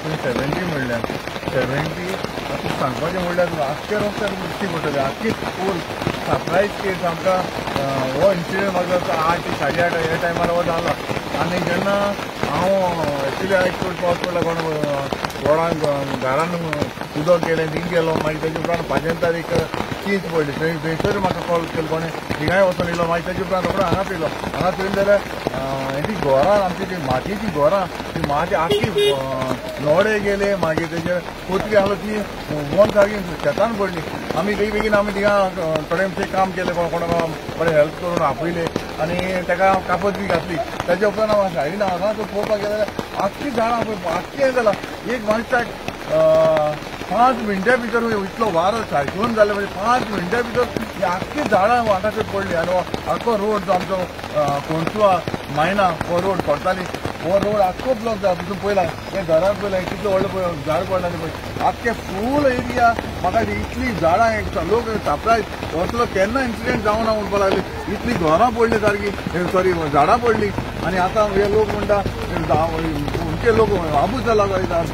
70 म्हणल्यार 70 तूं सांगपाचें म्हणल्यार आख्ख्या रस्त्यार दिसची पडटली आख्खी फूल सरप्रायज केस आमकां हो इन्सिडंट म्हाका 8 ते 8:30 ह्या टायमार हो जालो आनी जेन्ना हांव एक्चुली आयज पावस पडला कोण रोडान घरान उदक गेलें थिंग गेलो मागीर तेजे उपरांत 5 तारीख चीज पडली थंयसर म्हाका कॉल केलो कोणें थिंगाय वचून येयलो मागीर तेजे उपरांत रोखडो हांगाच येयलो हांगाच येयलो जाल्यार ती घरां आमची ती मातयेची घरां ती माती आख्खी नोडे गेले मागीर तेजे कोथरी आहलो ती वन सारकी शेतान पडली आमी बेगीन आमी थिंगा थोडेंशें काम केलें कोणाक बरें हेल्प करून आपयले आनी ताका कापत बी घातली तेजे उपरांत हांव सायडीन हांगा पळोवपाक गेले जाल्यार आख्खी झाडां पळय आख्खी हें जालां एक मनशाक 5 मिनटां भितर इतलो वारो सायक्लोन जालें म्हणजे 5 मिनटां भितर आख्खी झाडां वाटाचेर पडली आनी आख्खो रोड जो आमचो कोणसुआ मायना हो रोड पडटाली हो रोड आख्खो ब्लॉक जाला तितून पयला हे घराक पयला कितलें व्हडलें झाड पडलां पळय आख्खे फूल एरिया म्हाका इतली झाडां लोक सरप्रायज असलो केन्ना इन्सिडेंट जावं ना म्हणपाक लागले इतली घरां पडली सारकी सॉरी झाडां पडली आनी आतां हे लोक म्हणटा ते लोक आबूज जाला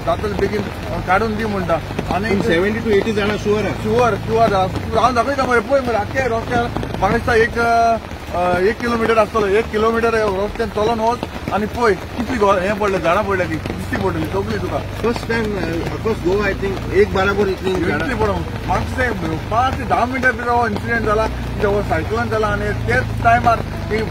जातले बेगीन काडून दी म्हणटा आनी 70 to 80 जाणां शुअर हांव दाखयता मरे पळय मरे आख्खे रस्त्यार म्हाका दिसता 1 किलोमिटर आसतलो 1 किलोमिटर रस्त्यान चलोन वच आनी पळय कितली हें पडलें झाडां पडल्या ती दिसती पडटली सगळी तुका first time across Goa I think एक बराबर इतली पडून म्हाका 5 ते 10 मिनटां भितर हो इन्सिडेंट जाला हो सायक्लोन जाला आनी तेच टायमार ती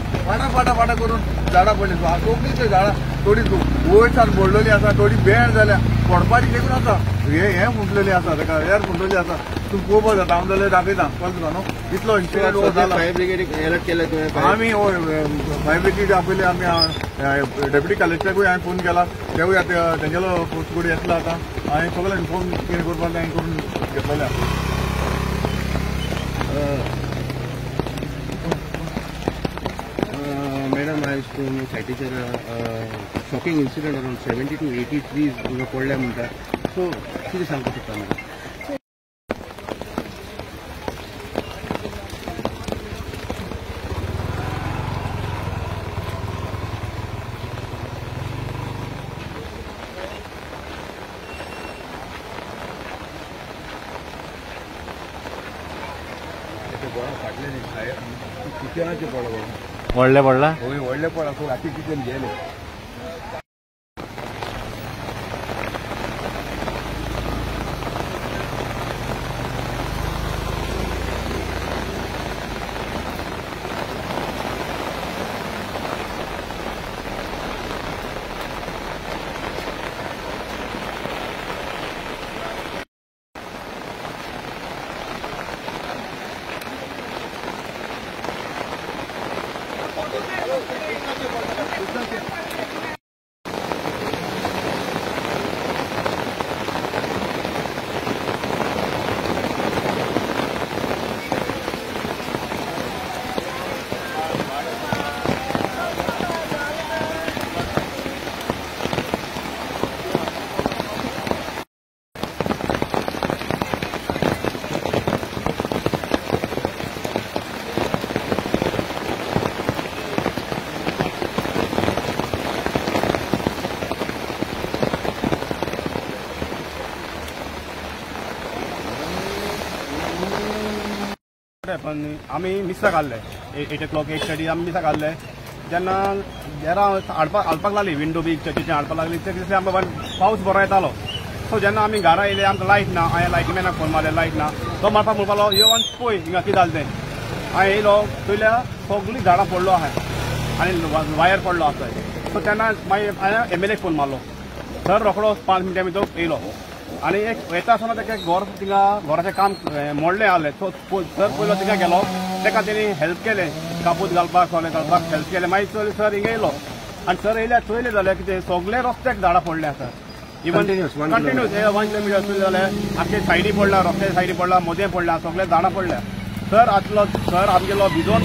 फाटा करून झाडां पडली सगळीं झाडां थोडी वयर सावन पडलेली आसा थोडी बॅड जाल्या पडपाची देखून आसा हे फुटलेली आसा ताका एअर फुटलेली आसा तूं पळोवपाक जाता हांव जाल्यार दाखयता कळ्ळें तुका न्हू इतलो इन्सिडेंट जाला फायर ब्रिगेडीक अलर्ट केले तुवें आमी फायर ब्रिगेड आपयले आमी डेप्युटी कलेक्टराकूय हांवें फोन केला तेवूय आतां तेंगेलो पोस्टकुडी येतलो आतां हांवें सगळ्यांक फोन कितें करपाक हांवें करून घेतलेलें मॅडम आयज तूं सायटीचेर shocking incident around 70 to 80 trees पडल्या म्हणटा सो कितें सांगपाक शकता मॅडम किचनाचे पडलो व्हडले पडला हय व्हडले पडला सो राती किचन गेले पण आम्ही मिसा काढले 8 o'clock 8:30 आम्ही मिसा काढले जेन्ना जरा हाडपाक लागली विंडो बी चर्चीचे हाडपाक लागली ते दिसले आमकां पावस बरो येतालो सो जेन्ना आमी घरा येयले आमकां लायट ना हांवें लायटमॅनाक फोन मारले लायट ना तो मारपाक म्हणपालो यो आनी पळय हिंगा कितें जालें तें हांवें येयलो पयल्या सगळीं झाडां पडलो आहाय आनी वायर पडलो आसा सो तेन्ना मागीर हांवें MLAक फोन मारलो सर रोखडो 5 मिनटां भितर येयलो आनी एक येता आसतना ताका घर थिंगा घराचें काम मोडलें आहलें सो सर पयलो थिंगा गेलो ताका तेणी हेल्प केलें कापूस घालपाक सोले घालपाक हेल्प केलें मागीर सर हिंगा येयलो आनी सर येयल्या चोयलें जाल्यार कितें सगळे रस्त्याक झाडां पडले आसा इवन कंटिन्यूस 1 किलोमिटर चोयलें जाल्यार आख्खे सायडी पडला रस्त्याच्या सायडी पडला मदें पडला सगळे झाडां पडल्या सर आतलो सर आमगेलो भिजोन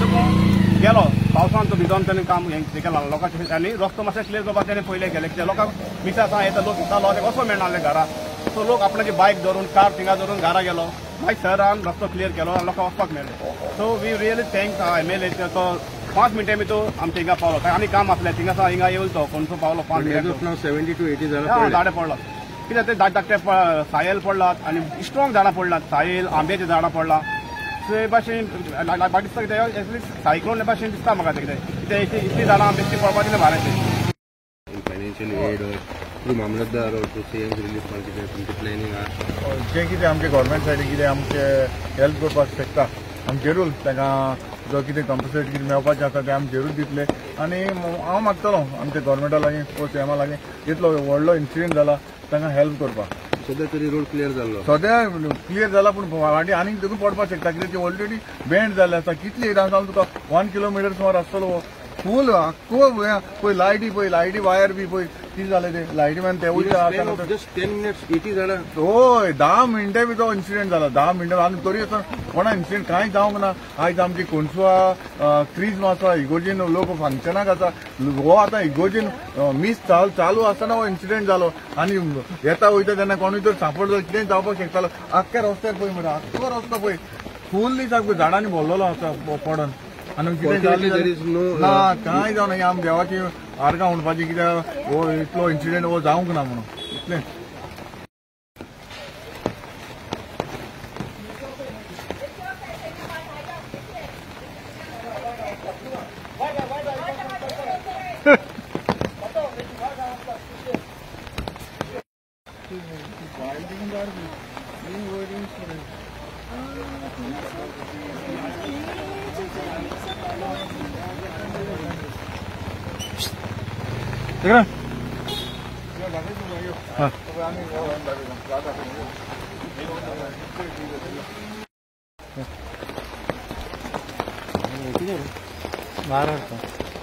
गेलो पावसान तो भिजोन तेणें काम हें केलां लोकांचे आनी रस्तो मातशें क्लियर करपाक तेणें पयलें केलें कित्याक लोकांक मिसा आसा येता लोक येतालो ते वचोंक मेळनासलें घरा सो लोक आपणाची बायक धरून कार थिंगा धरून घरा गेलो मागीर सरान रस्तो क्लियर केलो आनी लोकांक वचपाक मेळ्ळें so we really thanks MLA तो 5 मिनटां भितर आमच्या हिंगा पावलो आनी काम आसलें थिंगा हिंगा येवल तो कोणसो पावलो 5 मिनटां 70 to 80 झाडां पडलो कित्याक ते धाकटे सायल पडलात आनी स्ट्रॉंग झाडां पडलात, सायल आंब्याची झाडां पडला. सो हे भाशेन म्हाका दिसता कितें सायक्लोन हे भाशेन दिसता म्हाका कितें इतली झाडां बेश्टी पडपाक तितलें भार येते. फायनान्शियल एड थ्रू मामलतदार और थ्रू सीएम रिलीफ फंड कितें तुमचें प्लॅनिंग आहा? जें कितें आमचे गव्हर्मेंट सायडीन कितें आमचे हेल्प करपाक शकता आमी जरूर तांकां जो कितें कंपनसेट कितें मेळपाचें आसा तें आमी जरूर दितले. आनी हांव मागतलो आमच्या गव्हर्मेंटा लागीं सीएमा लागीं जितलो व्हडलो इन्सिडेंट जाला तांकां हेल्प करपाक. सध्या तरी रोड क्लियर जाल्लो, सद्या क्लियर जाला पूण फाटीं आनीक देखून पडपाक शकता कित्याक ती ऑलरेडी बेंड जाल्ले आसा. कितली एरिया जावन तुका 1 किलोमिटर सुमार आसतलो फूल आख्खो पळय लायटी वायर बी पळय कितें जालें ते लायटी मॅन ते जस्ट 10 minutes 80 झाडां. होय 10 मिनटां बी तो इन्सिडेंट जाला. 10 मिनटां आनी तरी आसतना कोणा इन्सिडेंट कांय जावंक ना. आयज आमची कोणसुआ क्रिज आसा, इगोर्जीन लोक फंक्शनाक आसा. हो आतां इगोर्जीन मीस चालू आसतना हो इन्सिडेंट जालो आनी येता वयता तेन्ना कोणूय तर सांपड जाल्यार कितें जावपाक शकतालो. आख्ख्या रस्त्यार पळय मरे आख्खो रस्तो पळय फुल्ली सारको झाडांनी भरलेलो आसा पडोन. आनी कितें जालें ना कांय जावना. ही आमी देवाची आर्गां म्हणपाची कित्याक हो इतलो इन्सिडेंट हो जावंक ना म्हणून इतलें.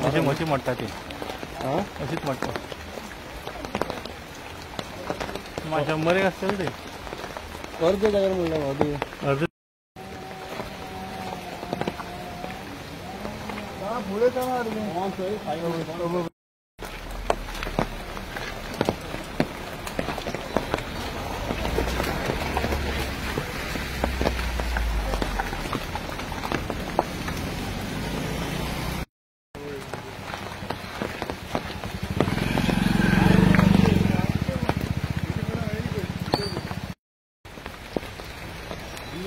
अशी म्हशी म्हणटा ती अशीच म्हणटा माझ्या मरे असेल ते अर्ज जाग्यार म्हणलं अर्ज फुडें जाणार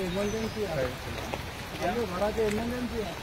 इमर्जन्सी आहे. घराचे इमर्जन्सी आहे.